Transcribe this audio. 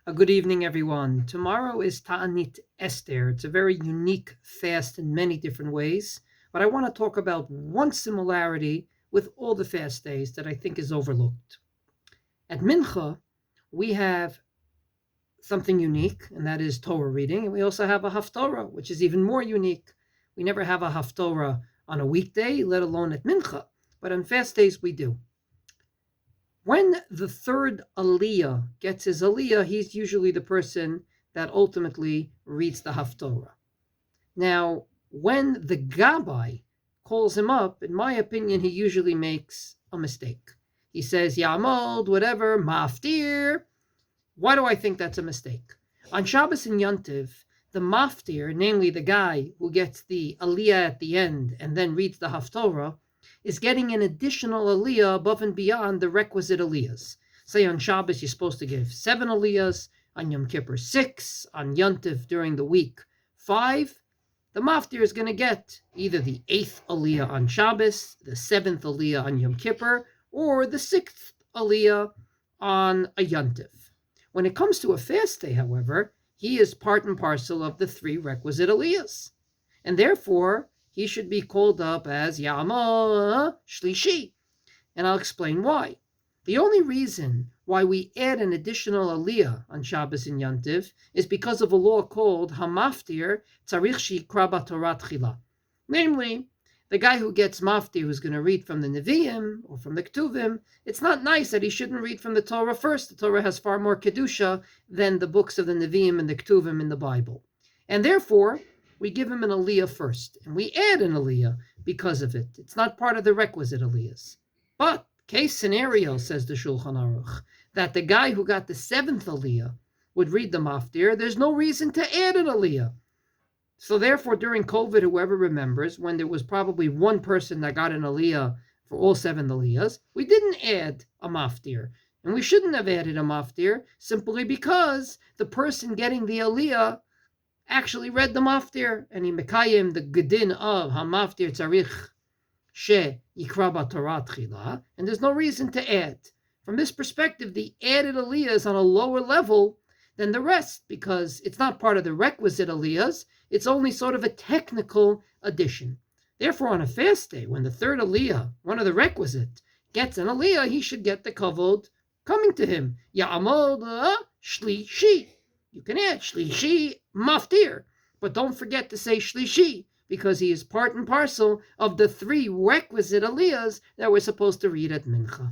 A good evening, everyone. Tomorrow is Ta'anit Esther. It's a very unique fast in many different ways, but I want to talk about one similarity with all the fast days that I think is overlooked. At Mincha, we have something unique, and that is Torah reading, and we also have a Haftorah, which is even more unique. We never have a Haftorah on a weekday, let alone at Mincha, but on fast days we do. When the third Aliyah gets his Aliyah, he's usually the person that ultimately reads the Haftorah. Now, when the Gabbai calls him up, in my opinion, he usually makes a mistake. He says, Ya'amod, whatever, Maftir. Why do I think that's a mistake? On Shabbos and Yontiv, the Maftir, namely the guy who gets the Aliyah at the end and then reads the Haftorah, is getting an additional aliyah above and beyond the requisite aliyahs. Say on Shabbos you're supposed to give 7 aliyahs, on Yom Kippur 6, on Yontif during the week 5. The Maftir is going to get either the 8th aliyah on Shabbos, the 7th aliyah on Yom Kippur, or the 6th aliyah on a Yontif. When it comes to a fast day, however, he is part and parcel of the 3 requisite aliyahs. And therefore, he should be called up as Yama Shlishi. And I'll explain why. The only reason why we add an additional aliyah on Shabbos and Yantiv is because of a law called Hamaftir Tzarich Shikra B'Torah Tchila. Namely, the guy who gets Maftir, who's going to read from the Nevi'im or from the Ketuvim, it's not nice that he shouldn't read from the Torah first. The Torah has far more Kedusha than the books of the Nevi'im and the Ketuvim in the Bible. And therefore, we give him an aliyah first, and we add an aliyah because of it. It's not part of the requisite aliyahs. But, case scenario, says the Shulchan Aruch, that the guy who got the 7th aliyah would read the Maftir, there's no reason to add an aliyah. So therefore, during COVID, whoever remembers, when there was probably one person that got an aliyah for all 7 aliyahs, we didn't add a Maftir. And we shouldn't have added a Maftir, simply because the person getting the aliyah actually read the Maftir, and he mekayim the gedin of HaMaftir Tzarich She Yikra B'Torah Tchila, and there's no reason to add. From this perspective, the added aliyah is on a lower level than the rest, because it's not part of the requisite aliyahs, it's only sort of a technical addition. Therefore, on a fast day, when the third aliyah, one of the requisite, gets an aliyah, he should get the kavod coming to him. Ya'amod Shlishi. You can add Shlishi Maftir, but don't forget to say Shlishi, because he is part and parcel of the 3 requisite aliyahs that we're supposed to read at Mincha.